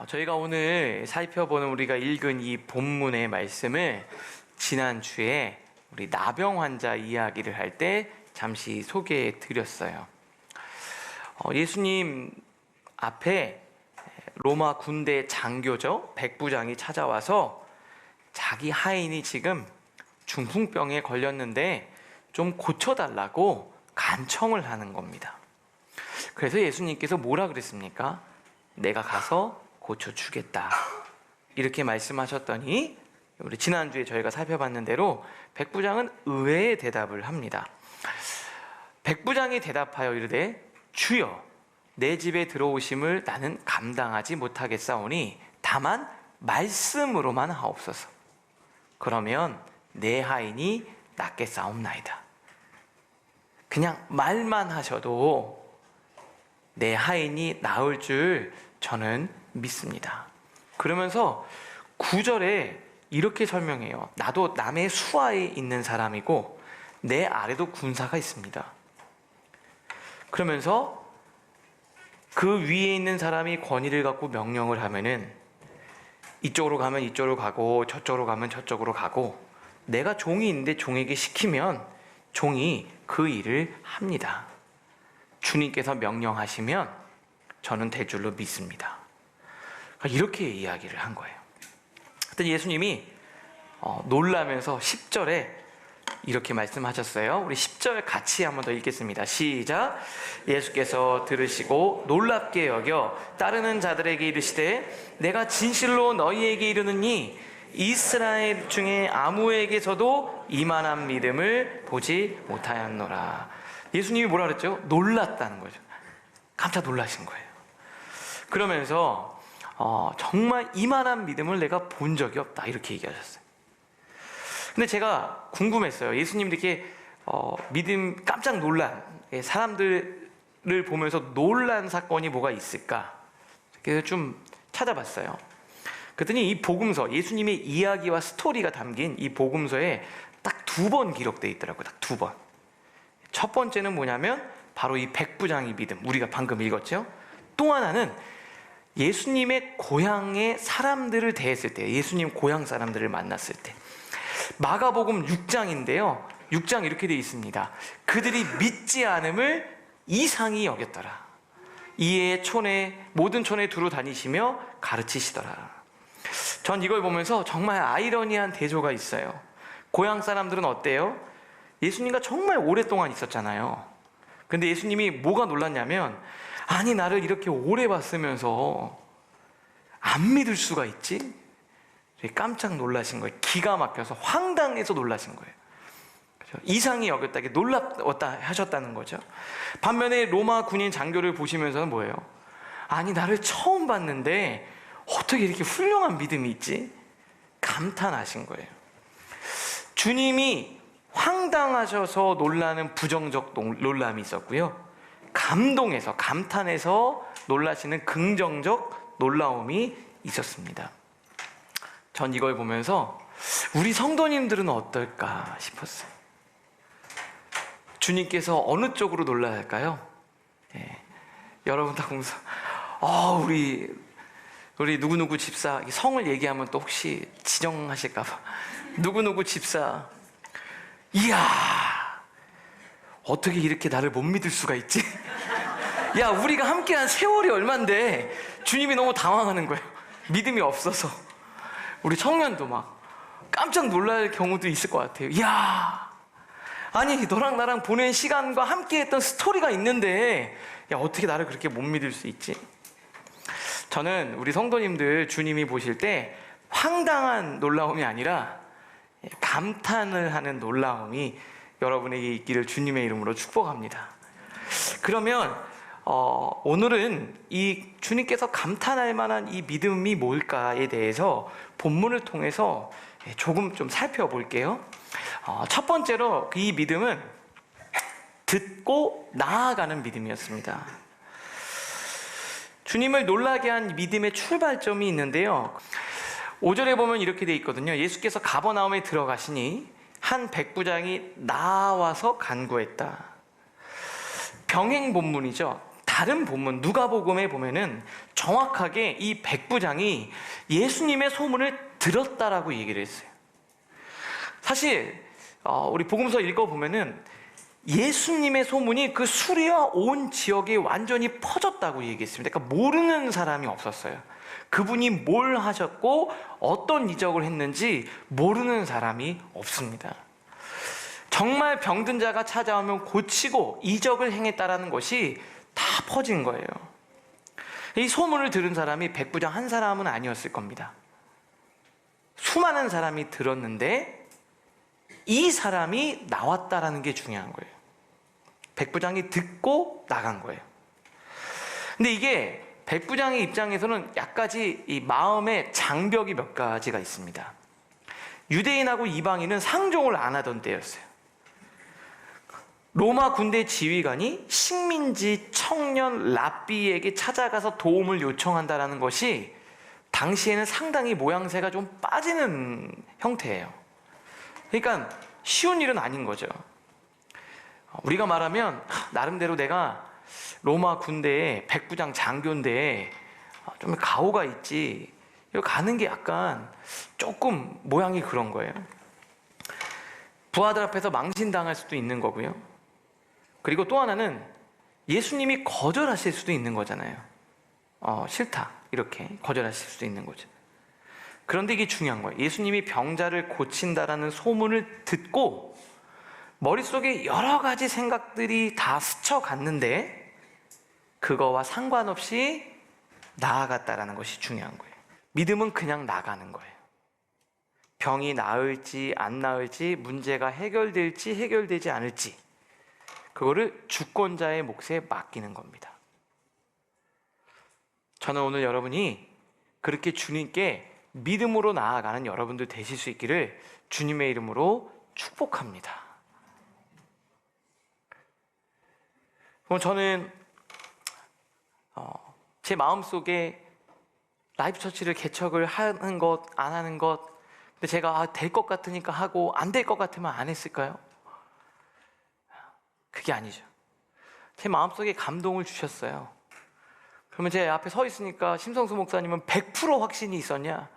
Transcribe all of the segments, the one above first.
저희가 오늘 살펴보는 우리가 읽은 이 본문의 말씀을 지난주에 우리 나병 환자 이야기를 할 때 잠시 소개해 드렸어요. 예수님 앞에 로마 군대 장교죠, 백부장이 찾아와서 자기 하인이 지금 중풍병에 걸렸는데 좀 고쳐달라고 간청을 하는 겁니다. 그래서 예수님께서 뭐라 그랬습니까? 내가 가서 고쳐주겠다, 이렇게 말씀하셨더니 우리 지난주에 저희가 살펴봤는 대로 백부장은 의외의 대답을 합니다. 백부장이 대답하여 이르되 주여, 내 집에 들어오심을 나는 감당하지 못하겠사오니 다만 말씀으로만 하옵소서. 그러면 내 하인이 낫겠사옵나이다. 그냥 말만 하셔도 내 하인이 나을 줄 저는 믿습니다. 그러면서 9절에 이렇게 설명해요. 나도 남의 수하에 있는 사람이고 내 아래도 군사가 있습니다. 그러면서 그 위에 있는 사람이 권위를 갖고 명령을 하면은 이쪽으로 가면 이쪽으로 가고 저쪽으로 가면 저쪽으로 가고, 내가 종이 있는데 종에게 시키면 종이 그 일을 합니다. 주님께서 명령하시면 저는 될 줄로 믿습니다. 이렇게 이야기를 한 거예요. 그때 예수님이 놀라면서 10절에 이렇게 말씀하셨어요. 우리 10절 같이 한 번 더 읽겠습니다. 시작. 예수께서 들으시고 놀랍게 여겨 따르는 자들에게 이르시되 내가 진실로 너희에게 이르느니 이스라엘 중에 아무에게서도 이만한 믿음을 보지 못하였노라. 예수님이 뭐라 그랬죠? 놀랐다는 거죠. 깜짝 놀라신 거예요. 그러면서 정말 이만한 믿음을 내가 본 적이 없다, 이렇게 얘기하셨어요. 근데 제가 궁금했어요. 예수님들께 믿음 깜짝 놀란, 사람들을 보면서 놀란 사건이 뭐가 있을까? 그래서 좀 찾아봤어요. 그랬더니 이 복음서, 예수님의 이야기와 스토리가 담긴 이 복음서에 딱 2번 기록되어 있더라고요. 딱 2번. 첫 번째는 뭐냐면 바로 이 백부장의 믿음, 우리가 방금 읽었죠. 또 하나는 예수님의 고향의 사람들을 대했을 때, 예수님 고향 사람들을 만났을 때. 마가복음 6장인데요 6장 이렇게 되어 있습니다. 그들이 믿지 않음을 이상히 여겼더라. 이에 모든 촌에 두루 다니시며 가르치시더라. 전 이걸 보면서 정말 아이러니한 대조가 있어요. 고향 사람들은 어때요? 예수님과 정말 오랫동안 있었잖아요. 근데 예수님이 뭐가 놀랐냐면, 아니 나를 이렇게 오래 봤으면서 안 믿을 수가 있지? 깜짝 놀라신 거예요. 기가 막혀서 황당해서 놀라신 거예요. 이상히 여겼다, 놀랍다 하셨다는 거죠. 반면에 로마 군인 장교를 보시면서는 뭐예요? 아니 나를 처음 봤는데 어떻게 이렇게 훌륭한 믿음이 있지? 감탄하신 거예요. 주님이 황당하셔서 놀라는 부정적 놀람이 있었고요, 감동해서 감탄해서 놀라시는 긍정적 놀라움이 있었습니다. 전 이걸 보면서 우리 성도님들은 어떨까 싶었어요. 주님께서 어느 쪽으로 놀라야 할까요? 여러분 다 공사, 우리 누구누구 집사, 성을 얘기하면 또 혹시 지정하실까봐, 누구누구 집사, 이야 어떻게 이렇게 나를 못 믿을 수가 있지? 야, 우리가 함께한 세월이 얼만데 주님이 너무 당황하는 거예요. 믿음이 없어서. 우리 청년도 막 깜짝 놀랄 경우도 있을 것 같아요. 야, 아니 너랑 나랑 보낸 시간과 함께했던 스토리가 있는데 야, 어떻게 나를 그렇게 못 믿을 수 있지? 저는 우리 성도님들 주님이 보실 때 황당한 놀라움이 아니라 감탄을 하는 놀라움이 여러분에게 있기를 주님의 이름으로 축복합니다. 그러면 오늘은 이 주님께서 감탄할 만한 이 믿음이 뭘까에 대해서 본문을 통해서 조금 좀 살펴볼게요. 첫 번째로 이 믿음은 듣고 나아가는 믿음이었습니다. 주님을 놀라게 한 믿음의 출발점이 있는데요, 5절에 보면 이렇게 돼 있거든요. 예수께서 가버나움에 들어가시니 한 백부장이 나와서 간구했다. 병행 본문이죠. 다른 본문 누가복음에 보면은 정확하게 이 백부장이 예수님의 소문을 들었다라고 얘기를 했어요. 사실 우리 복음서 읽어보면은 예수님의 소문이 그 수리와 온 지역에 완전히 퍼졌다고 얘기했습니다. 그러니까 모르는 사람이 없었어요. 그분이 뭘 하셨고 어떤 이적을 했는지 모르는 사람이 없습니다. 정말 병든 자가 찾아오면 고치고 이적을 행했다라는 것이 다 퍼진 거예요. 이 소문을 들은 사람이 백부장 한 사람은 아니었을 겁니다. 수많은 사람이 들었는데 이 사람이 나왔다라는 게 중요한 거예요. 백부장이 듣고 나간 거예요. 근데 이게 백부장의 입장에서는 약간지 이 마음의 장벽이 몇 가지가 있습니다. 유대인하고 이방인은 상종을 안 하던 때였어요. 로마 군대 지휘관이 식민지 청년 랍비에게 찾아가서 도움을 요청한다는 것이 당시에는 상당히 모양새가 좀 빠지는 형태예요. 그러니까 쉬운 일은 아닌 거죠. 우리가 말하면 나름대로 내가 로마 군대에 백부장 장교인데 좀 가오가 있지, 여기 가는 게 약간 조금 모양이 그런 거예요. 부하들 앞에서 망신당할 수도 있는 거고요. 그리고 또 하나는 예수님이 거절하실 수도 있는 거잖아요. 싫다 이렇게 거절하실 수도 있는 거죠. 그런데 이게 중요한 거예요. 예수님이 병자를 고친다라는 소문을 듣고 머릿속에 여러 가지 생각들이 다 스쳐갔는데 그거와 상관없이 나아갔다라는 것이 중요한 거예요. 믿음은 그냥 나가는 거예요. 병이 나을지 안 나을지, 문제가 해결될지 해결되지 않을지, 그거를 주권자의 몫에 맡기는 겁니다. 저는 오늘 여러분이 그렇게 주님께 믿음으로 나아가는 여러분들 되실 수 있기를 주님의 이름으로 축복합니다. 그럼 저는 제 마음속에 라이프 처치를 개척을 하는 것, 안 하는 것, 근데 제가 될 것 같으니까 하고 안 될 것 같으면 안 했을까요? 그게 아니죠. 제 마음속에 감동을 주셨어요. 그러면 제 앞에 서 있으니까 심성수 목사님은 100% 확신이 있었냐?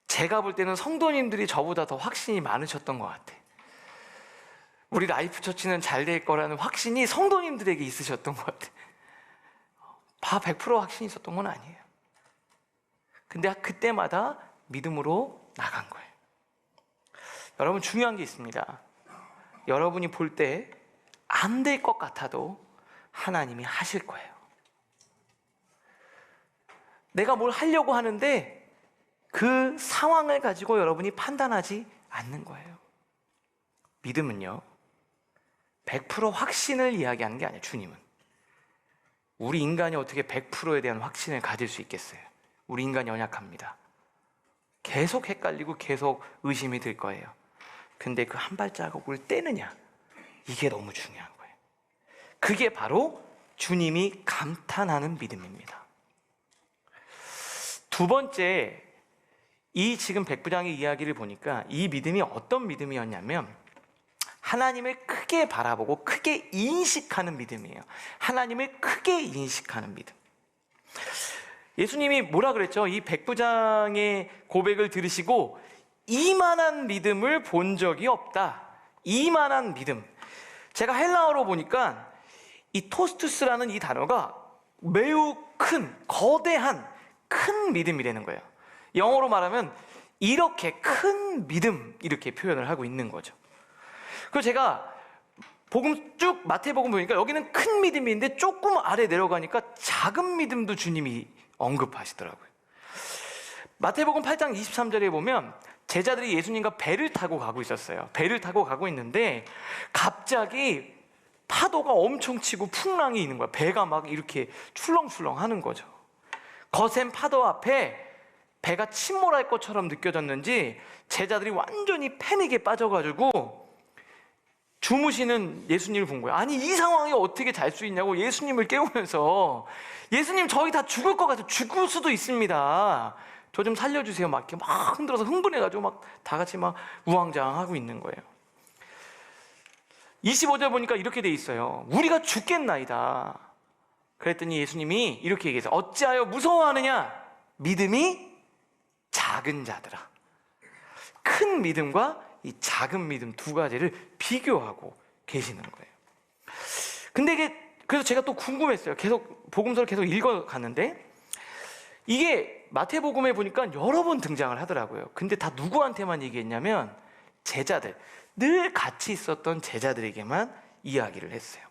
제가 볼 때는 성도님들이 저보다 더 확신이 많으셨던 것 같아. 우리 라이프 처치는 잘 될 거라는 확신이 성도님들에게 있으셨던 것 같아. 다 100% 확신이 있었던 건 아니에요. 근데 그때마다 믿음으로 나간 거예요. 여러분, 중요한 게 있습니다. 여러분이 볼 때 안 될 것 같아도 하나님이 하실 거예요. 내가 뭘 하려고 하는데 그 상황을 가지고 여러분이 판단하지 않는 거예요. 믿음은요, 100% 확신을 이야기하는 게 아니에요. 주님은 우리 인간이 어떻게 100%에 대한 확신을 가질 수 있겠어요? 우리 인간이 연약합니다. 계속 헷갈리고 계속 의심이 들 거예요. 근데 그 한 발자국을 떼느냐, 이게 너무 중요한 거예요. 그게 바로 주님이 감탄하는 믿음입니다. 두 번째, 이 지금 백부장의 이야기를 보니까 이 믿음이 어떤 믿음이었냐면 하나님을 크게 바라보고 크게 인식하는 믿음이에요. 하나님을 크게 인식하는 믿음. 예수님이 뭐라 그랬죠? 이 백부장의 고백을 들으시고 이만한 믿음을 본 적이 없다. 이만한 믿음. 제가 헬라어로 보니까 이 토스투스라는 이 단어가 매우 큰, 거대한 큰 믿음이라는 거예요. 영어로 말하면 이렇게 큰 믿음, 이렇게 표현을 하고 있는 거죠. 그리고 제가 복음 쭉 마태복음 보니까 여기는 큰 믿음인데 조금 아래 내려가니까 작은 믿음도 주님이 언급하시더라고요. 마태복음 8장 23절에 보면 제자들이 예수님과 배를 타고 가고 있었어요. 배를 타고 가고 있는데 갑자기 파도가 엄청 치고 풍랑이 있는 거야. 배가 막 이렇게 출렁출렁 하는 거죠. 거센 파도 앞에 배가 침몰할 것처럼 느껴졌는지 제자들이 완전히 패닉에 빠져가지고 주무시는 예수님을 본 거예요. 아니, 이 상황에 어떻게 잘 수 있냐고 예수님을 깨우면서, 예수님 저희 다 죽을 것 같아요. 죽을 수도 있습니다. 저 좀 살려주세요. 막 이렇게 막 흔들어서 흥분해가지고 막 다 같이 막 우왕좌왕하고 있는 거예요. 25절 보니까 이렇게 돼 있어요. 우리가 죽겠나이다. 그랬더니 예수님이 이렇게 얘기해서 어찌하여 무서워하느냐? 믿음이 작은 자들아. 큰 믿음과 이 작은 믿음 두 가지를 비교하고 계시는 거예요. 근데 그래서 제가 또 궁금했어요. 계속 복음서를 계속 읽어갔는데 이게 마태복음에 보니까 여러 번 등장을 하더라고요. 근데 다 누구한테만 얘기했냐면 제자들, 늘 같이 있었던 제자들에게만 이야기를 했어요.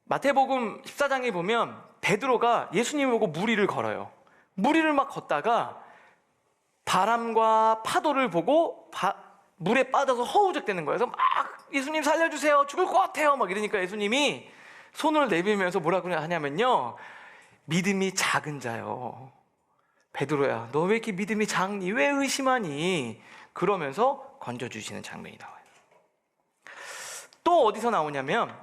마태복음 14장에 보면 베드로가 예수님을 보고 무리를 걸어요. 무리를 막 걷다가 바람과 파도를 보고 물에 빠져서 허우적대는 거예요. 그래서 막 예수님 살려주세요, 죽을 것 같아요 막 이러니까 예수님이 손을 내밀면서 뭐라고 하냐면요, 믿음이 작은 자요, 베드로야 너 왜 이렇게 믿음이 작니? 왜 의심하니? 그러면서 건져주시는 장면이 나와요. 또 어디서 나오냐면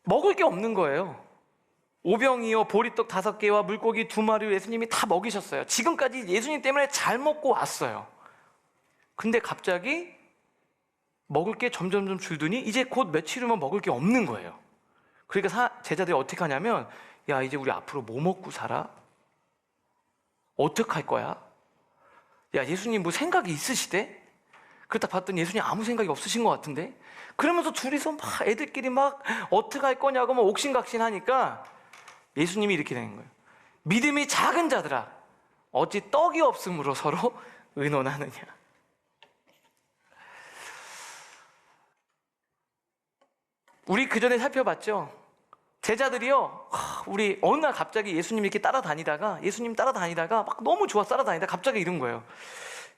먹을 게 없는 거예요. 오병이어 보리떡 5개와 물고기 2마리를 예수님이 다 먹이셨어요. 지금까지 예수님 때문에 잘 먹고 왔어요. 근데 갑자기 먹을 게 점점 줄더니 이제 곧 며칠 후면 먹을 게 없는 거예요. 그러니까 제자들이 어떻게 하냐면, 야 이제 우리 앞으로 뭐 먹고 살아? 어떡할 거야? 야 예수님 뭐 생각이 있으시대? 그러다 봤더니 예수님 아무 생각이 없으신 것 같은데? 그러면서 둘이서 막 애들끼리 막 어떡할 거냐고 막 옥신각신 하니까 예수님이 이렇게 된 거예요. 믿음이 작은 자들아, 어찌 떡이 없음으로 서로 의논하느냐. 우리 그 전에 살펴봤죠. 제자들이요, 우리 어느 날 갑자기 예수님 이렇게 예수님 따라다니다가 막 너무 좋아서 따라다니다 갑자기 이런 거예요.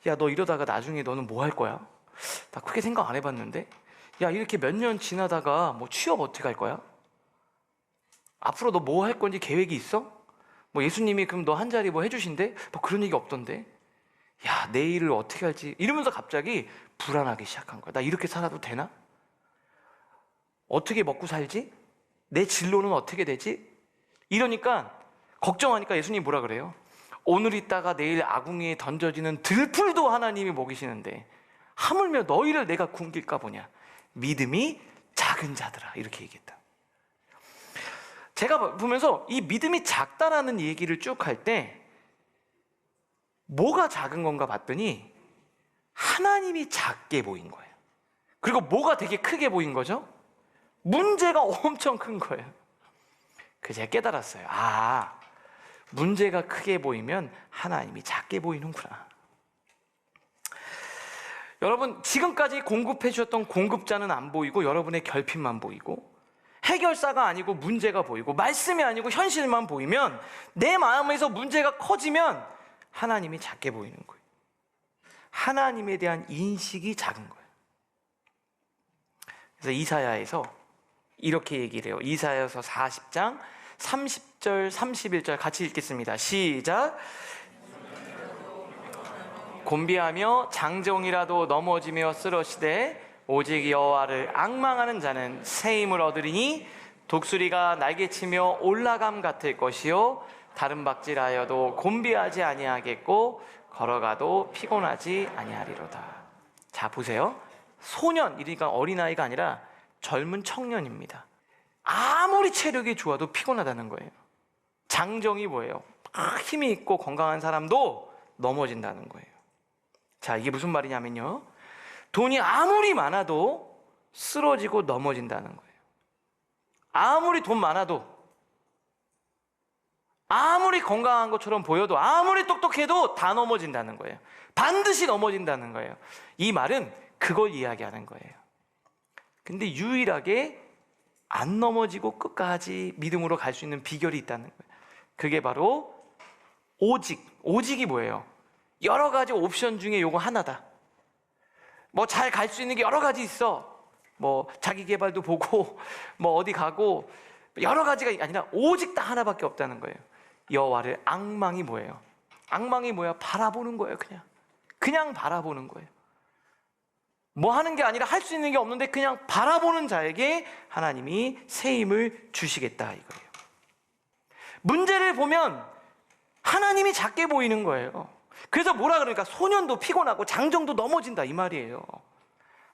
야 너 이러다가 나중에 너는 뭐 할 거야? 나 그렇게 생각 안 해봤는데. 야 이렇게 몇 년 지나다가 뭐 취업 어떻게 할 거야? 앞으로 너 뭐 할 건지 계획이 있어? 뭐 예수님이 그럼 너 한 자리 뭐 해주신대? 뭐 그런 얘기 없던데. 야 내일을 어떻게 할지 이러면서 갑자기 불안하기 시작한 거야. 나 이렇게 살아도 되나? 어떻게 먹고 살지? 내 진로는 어떻게 되지? 이러니까 걱정하니까 예수님이 뭐라 그래요? 오늘 있다가 내일 아궁이에 던져지는 들풀도 하나님이 먹이시는데 하물며 너희를 내가 굶길까 보냐. 믿음이 작은 자들아, 이렇게 얘기했다. 제가 보면서 이 믿음이 작다라는 얘기를 쭉 할 때 뭐가 작은 건가 봤더니 하나님이 작게 보인 거예요. 그리고 뭐가 되게 크게 보인 거죠? 문제가 엄청 큰 거예요. 그래서 제가 깨달았어요. 아, 문제가 크게 보이면 하나님이 작게 보이는구나. 여러분, 지금까지 공급해 주셨던 공급자는 안 보이고 여러분의 결핍만 보이고 해결사가 아니고 문제가 보이고 말씀이 아니고 현실만 보이면, 내 마음에서 문제가 커지면 하나님이 작게 보이는 거예요. 하나님에 대한 인식이 작은 거예요. 그래서 이사야에서 이렇게 얘기를 해요. 이사야서 40장 30절 31절 같이 읽겠습니다. 시작. 곤비하며 장정이라도 넘어지며 쓰러시되 오직 여호와를 앙망하는 자는 새 힘을 얻으리니 독수리가 날개치며 올라감 같을 것이요 다른 박질하여도 곤비하지 아니하겠고 걸어가도 피곤하지 아니하리로다. 자 보세요. 소년, 그러니까 어린아이가 아니라 젊은 청년입니다. 아무리 체력이 좋아도 피곤하다는 거예요. 장정이 뭐예요? 힘이 있고 건강한 사람도 넘어진다는 거예요. 자, 이게 무슨 말이냐면요, 돈이 아무리 많아도 쓰러지고 넘어진다는 거예요. 아무리 돈 많아도, 아무리 건강한 것처럼 보여도, 아무리 똑똑해도 다 넘어진다는 거예요. 반드시 넘어진다는 거예요. 이 말은 그걸 이야기하는 거예요. 근데 유일하게 안 넘어지고 끝까지 믿음으로 갈 수 있는 비결이 있다는 거예요. 그게 바로 오직이 뭐예요? 여러 가지 옵션 중에 요거 하나다. 뭐 잘 갈 수 있는 게 여러 가지 있어. 뭐 자기 개발도 보고 뭐 어디 가고 여러 가지가 아니라 오직 딱 하나밖에 없다는 거예요. 여호와를 앙망이 뭐예요? 앙망이 뭐야? 바라보는 거예요. 그냥 바라보는 거예요. 뭐 하는 게 아니라 할 수 있는 게 없는데 그냥 바라보는 자에게 하나님이 새 힘을 주시겠다 이거예요. 문제를 보면 하나님이 작게 보이는 거예요. 그래서 뭐라 그러니까 소년도 피곤하고 장정도 넘어진다 이 말이에요.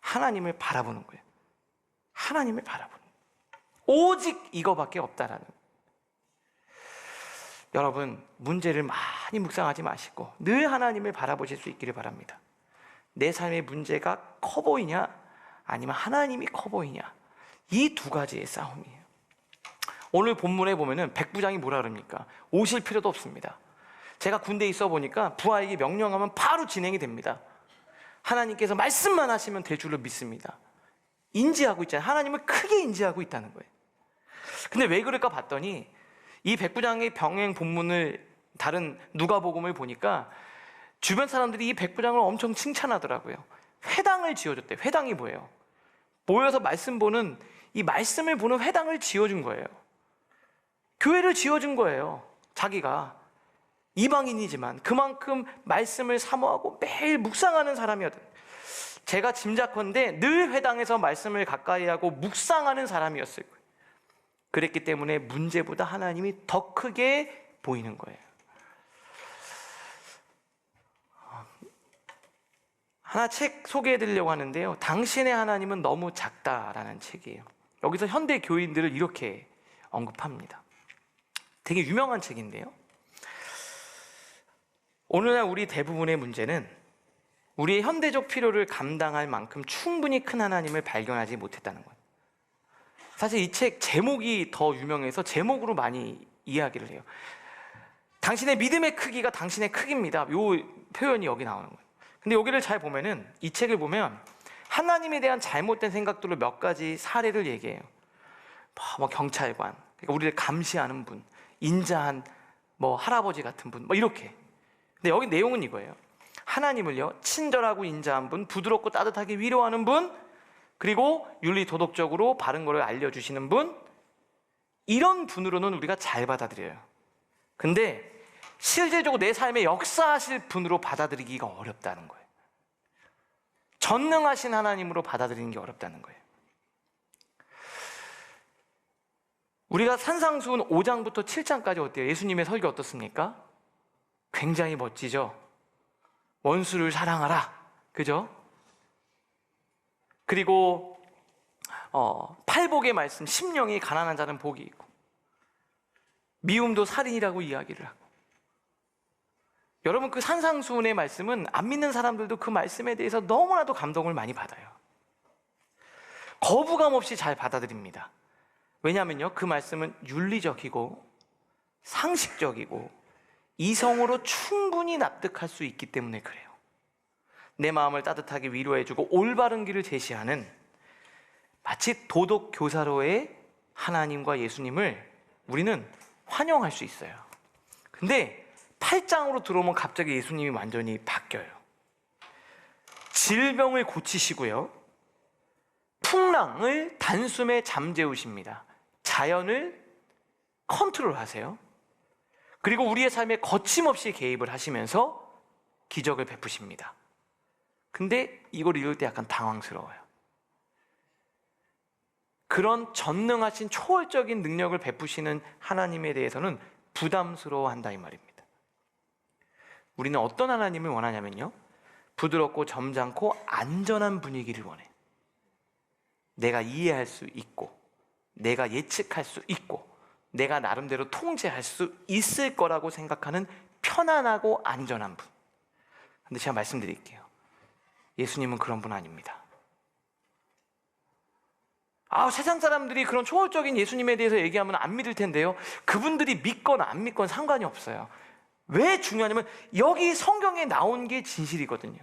하나님을 바라보는 거예요. 하나님을 바라보는 거예요. 오직 이거밖에 없다라는 거예요. 여러분, 문제를 많이 묵상하지 마시고 늘 하나님을 바라보실 수 있기를 바랍니다. 내 삶의 문제가 커 보이냐 아니면 하나님이 커 보이냐, 이 두 가지의 싸움이에요. 오늘 본문에 보면은 백부장이 뭐라 그럽니까? 오실 필요도 없습니다. 제가 군대에 있어 보니까 부하에게 명령하면 바로 진행이 됩니다. 하나님께서 말씀만 하시면 될 줄로 믿습니다. 인지하고 있잖아요. 하나님을 크게 인지하고 있다는 거예요. 근데 왜 그럴까 봤더니 이 백부장의 병행 본문을 다른 누가복음을 보니까 주변 사람들이 이 백부장을 엄청 칭찬하더라고요. 회당을 지어줬대요. 회당이 뭐예요? 모여서 말씀 보는, 이 말씀을 보는 회당을 지어준 거예요. 교회를 지어준 거예요. 자기가 이방인이지만 그만큼 말씀을 사모하고 매일 묵상하는 사람이었던, 제가 짐작컨대 늘 회당에서 말씀을 가까이 하고 묵상하는 사람이었을 거예요. 그랬기 때문에 문제보다 하나님이 더 크게 보이는 거예요. 하나 책 소개해 드리려고 하는데요, 당신의 하나님은 너무 작다라는 책이에요. 여기서 현대 교인들을 이렇게 언급합니다. 되게 유명한 책인데요, 오늘날 우리 대부분의 문제는 우리의 현대적 필요를 감당할 만큼 충분히 큰 하나님을 발견하지 못했다는 거예요. 사실 이 책 제목이 더 유명해서 제목으로 많이 이야기를 해요. 당신의 믿음의 크기가 당신의 크기입니다. 이 표현이 여기 나오는 거예요. 근데 여기를 잘 보면은, 이 책을 보면 하나님에 대한 잘못된 생각들을 몇 가지 사례를 얘기해요. 뭐 경찰관, 그러니까 우리를 감시하는 분, 인자한 뭐 할아버지 같은 분, 뭐 이렇게. 근데 여기 내용은 이거예요. 하나님을요, 친절하고 인자한 분, 부드럽고 따뜻하게 위로하는 분, 그리고 윤리 도덕적으로 바른 거를 알려주시는 분, 이런 분으로는 우리가 잘 받아들여요. 근데 실제적으로 내 삶에 역사하실 분으로 받아들이기가 어렵다는 거예요. 전능하신 하나님으로 받아들이는 게 어렵다는 거예요. 우리가 산상수훈 5장부터 7장까지 어때요? 예수님의 설교 어떻습니까? 굉장히 멋지죠? 원수를 사랑하라, 그죠? 그리고 팔복의 말씀, 심령이 가난한 자는 복이 있고, 미움도 살인이라고 이야기를 하고. 여러분, 그 산상수훈의 말씀은 안 믿는 사람들도 그 말씀에 대해서 너무나도 감동을 많이 받아요. 거부감 없이 잘 받아들입니다. 왜냐하면요, 그 말씀은 윤리적이고 상식적이고 이성으로 충분히 납득할 수 있기 때문에 그래요. 내 마음을 따뜻하게 위로해주고 올바른 길을 제시하는, 마치 도덕 교사로의 하나님과 예수님을 우리는 환영할 수 있어요. 근데 8장으로 들어오면 갑자기 예수님이 완전히 바뀌어요. 질병을 고치시고요, 풍랑을 단숨에 잠재우십니다. 자연을 컨트롤하세요. 그리고 우리의 삶에 거침없이 개입을 하시면서 기적을 베푸십니다. 근데 이걸 읽을 때 약간 당황스러워요. 그런 전능하신 초월적인 능력을 베푸시는 하나님에 대해서는 부담스러워한다 이 말입니다. 우리는 어떤 하나님을 원하냐면요, 부드럽고 점잖고 안전한 분위기를 원해. 내가 이해할 수 있고, 내가 예측할 수 있고, 내가 나름대로 통제할 수 있을 거라고 생각하는 편안하고 안전한 분. 근데 제가 말씀드릴게요, 예수님은 그런 분 아닙니다. 세상 사람들이 그런 초월적인 예수님에 대해서 얘기하면 안 믿을 텐데요, 그분들이 믿건 안 믿건 상관이 없어요. 왜 중요하냐면 여기 성경에 나온 게 진실이거든요.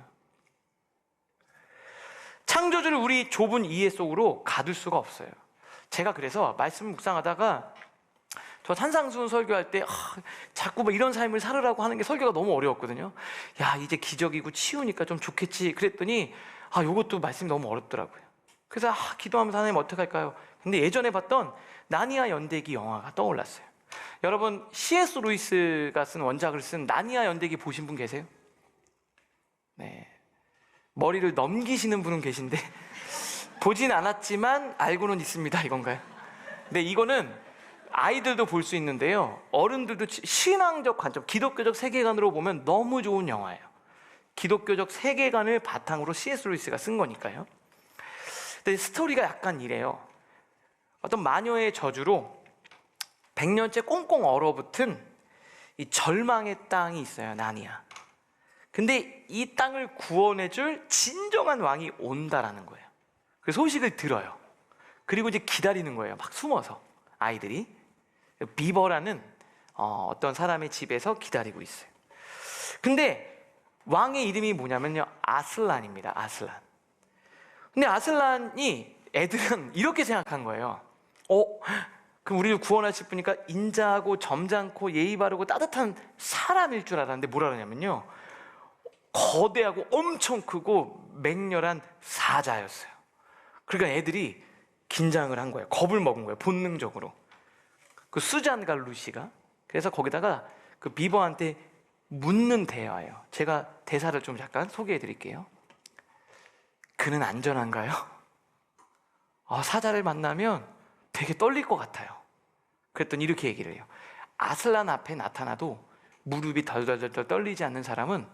창조주를 우리 좁은 이해 속으로 가둘 수가 없어요. 제가 그래서 말씀 묵상하다가 저 산상수훈 설교할 때 자꾸 뭐 이런 삶을 살으라고 하는 게 설교가 너무 어려웠거든요. 야, 이제 기적이고 치유니까 좀 좋겠지 그랬더니 요것도 말씀이 너무 어렵더라고요. 그래서 기도하면서 하나님 어떡할까요? 근데 예전에 봤던 나니아 연대기 영화가 떠올랐어요. 여러분, C.S. 루이스가 쓴 원작을 쓴 나니아 연대기 보신 분 계세요? 네, 머리를 넘기시는 분은 계신데 보진 않았지만 알고는 있습니다, 이건가요? 근데 이거는 아이들도 볼 수 있는데요, 어른들도 신앙적 관점, 기독교적 세계관으로 보면 너무 좋은 영화예요. 기독교적 세계관을 바탕으로 C.S. 루이스가 쓴 거니까요. 근데 스토리가 약간 이래요. 어떤 마녀의 저주로 100년째 꽁꽁 얼어붙은 이 절망의 땅이 있어요, 나니아. 근데 이 땅을 구원해줄 진정한 왕이 온다라는 거예요. 그 소식을 들어요. 그리고 이제 기다리는 거예요. 막 숨어서 아이들이 비버라는 어떤 사람의 집에서 기다리고 있어요. 근데 왕의 이름이 뭐냐면요, 아슬란입니다. 아슬란. 근데 아슬란이, 애들은 이렇게 생각한 거예요. 그럼 우리를 구원하실 분이니까 인자하고 점잖고 예의 바르고 따뜻한 사람일 줄 알았는데 뭘 알았냐면요, 거대하고 엄청 크고 맹렬한 사자였어요. 그러니까 애들이 긴장을 한 거예요. 겁을 먹은 거예요, 본능적으로. 그 수잔 갈루시가. 그래서 거기다가 그 비버한테 묻는 대화예요. 제가 대사를 좀 잠깐 소개해 드릴게요. 그는 안전한가요? 사자를 만나면 되게 떨릴 것 같아요. 그랬더니 이렇게 얘기를 해요. 아슬란 앞에 나타나도 무릎이 덜덜덜 떨리지 않는 사람은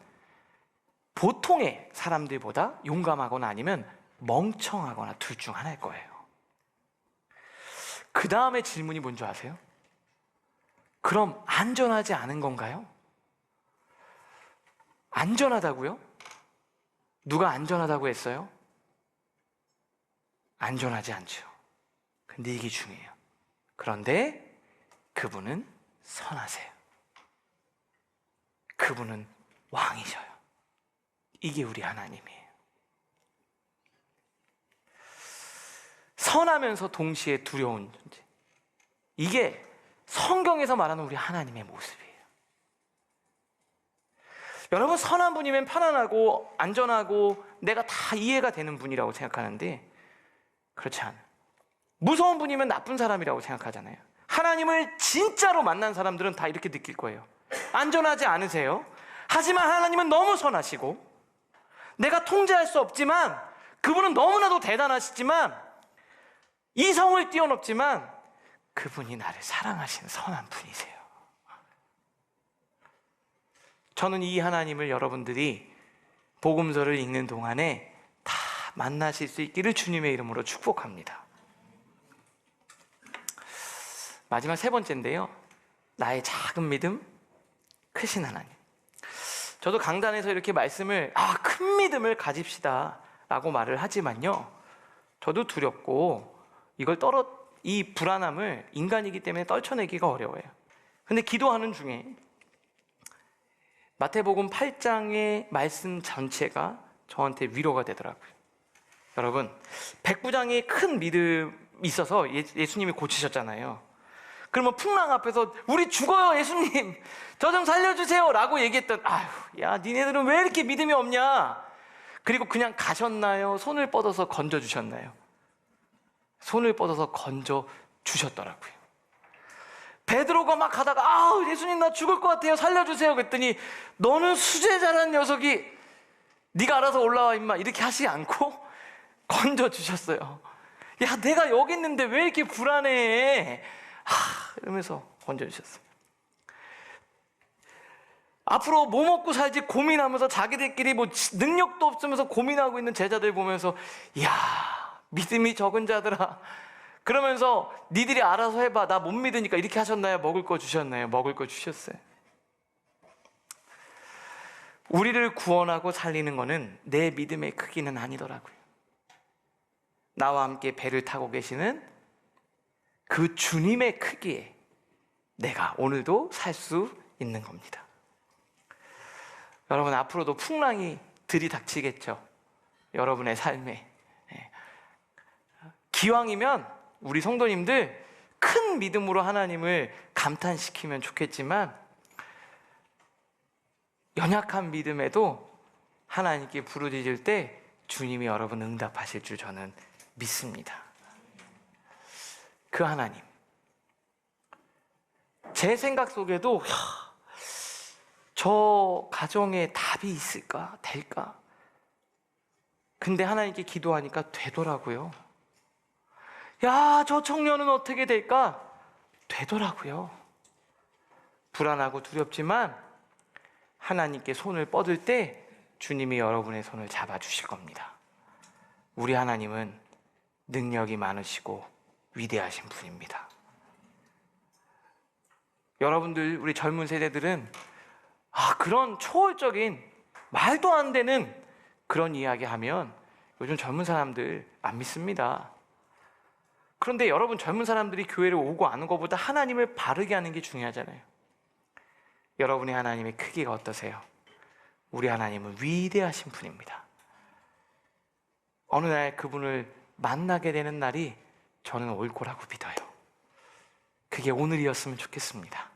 보통의 사람들보다 용감하거나 아니면 멍청하거나 둘 중 하나일 거예요. 그 다음에 질문이 뭔지 아세요? 그럼 안전하지 않은 건가요? 안전하다고요? 누가 안전하다고 했어요? 안전하지 않죠. 근데 이게 중요해요. 그런데 그분은 선하세요. 그분은 왕이셔요. 이게 우리 하나님이에요. 선하면서 동시에 두려운 존재. 이게 성경에서 말하는 우리 하나님의 모습이에요. 여러분, 선한 분이면 편안하고 안전하고 내가 다 이해가 되는 분이라고 생각하는데 그렇지 않아요. 무서운 분이면 나쁜 사람이라고 생각하잖아요. 하나님을 진짜로 만난 사람들은 다 이렇게 느낄 거예요. 안전하지 않으세요? 하지만 하나님은 너무 선하시고 내가 통제할 수 없지만 그분은 너무나도 대단하시지만 이성을 뛰어넘지만 그분이 나를 사랑하시는 선한 분이세요. 저는 이 하나님을 여러분들이 복음서를 읽는 동안에 다 만나실 수 있기를 주님의 이름으로 축복합니다. 마지막 세 번째인데요, 나의 작은 믿음, 크신 하나님. 저도 강단에서 이렇게 말씀을 큰 믿음을 가집시다 라고 말을 하지만요, 저도 두렵고 이 불안함을 인간이기 때문에 떨쳐내기가 어려워요. 근데 기도하는 중에 마태복음 8장의 말씀 전체가 저한테 위로가 되더라고요. 여러분, 백부장이 큰 믿음이 있어서 예수님이 고치셨잖아요. 그러면 풍랑 앞에서 우리 죽어요 예수님, 저 좀 살려주세요 라고 얘기했던, 야 니네들은 왜 이렇게 믿음이 없냐. 그리고 그냥 가셨나요? 손을 뻗어서 건져주셨나요? 손을 뻗어서 건져주셨더라고요. 베드로가 막 가다가 예수님 나 죽을 것 같아요 살려주세요 그랬더니 너는 수제자라는 녀석이 네가 알아서 올라와 임마 이렇게 하시지 않고 건져주셨어요. 야 내가 여기 있는데 왜 이렇게 불안해 이러면서 건져주셨어요. 앞으로 뭐 먹고 살지 고민하면서 자기들끼리 뭐 능력도 없으면서 고민하고 있는 제자들 보면서 이야 믿음이 적은 자들아 그러면서 니들이 알아서 해봐 나 못 믿으니까 이렇게 하셨나요? 먹을 거 주셨나요? 먹을 거 주셨어요. 우리를 구원하고 살리는 거는 내 믿음의 크기는 아니더라고요. 나와 함께 배를 타고 계시는 그 주님의 크기에 내가 오늘도 살 수 있는 겁니다. 여러분 앞으로도 풍랑이 들이닥치겠죠. 여러분의 삶에. 기왕이면 우리 성도님들 큰 믿음으로 하나님을 감탄시키면 좋겠지만 연약한 믿음에도 하나님께 부르짖을 때 주님이 여러분 응답하실 줄 저는 믿습니다. 그 하나님, 제 생각 속에도 저 가정에 답이 있을까? 될까? 근데 하나님께 기도하니까 되더라고요. 야, 저 청년은 어떻게 될까? 되더라고요. 불안하고 두렵지만 하나님께 손을 뻗을 때 주님이 여러분의 손을 잡아주실 겁니다. 우리 하나님은 능력이 많으시고 위대하신 분입니다. 여러분들, 우리 젊은 세대들은 그런 초월적인 말도 안 되는 그런 이야기 하면 요즘 젊은 사람들 안 믿습니다. 그런데 여러분, 젊은 사람들이 교회를 오고 안 오는 것보다 하나님을 바르게 하는 게 중요하잖아요. 여러분의 하나님의 크기가 어떠세요? 우리 하나님은 위대하신 분입니다. 어느 날 그분을 만나게 되는 날이 저는 올 거라고 믿어요. 그게 오늘이었으면 좋겠습니다.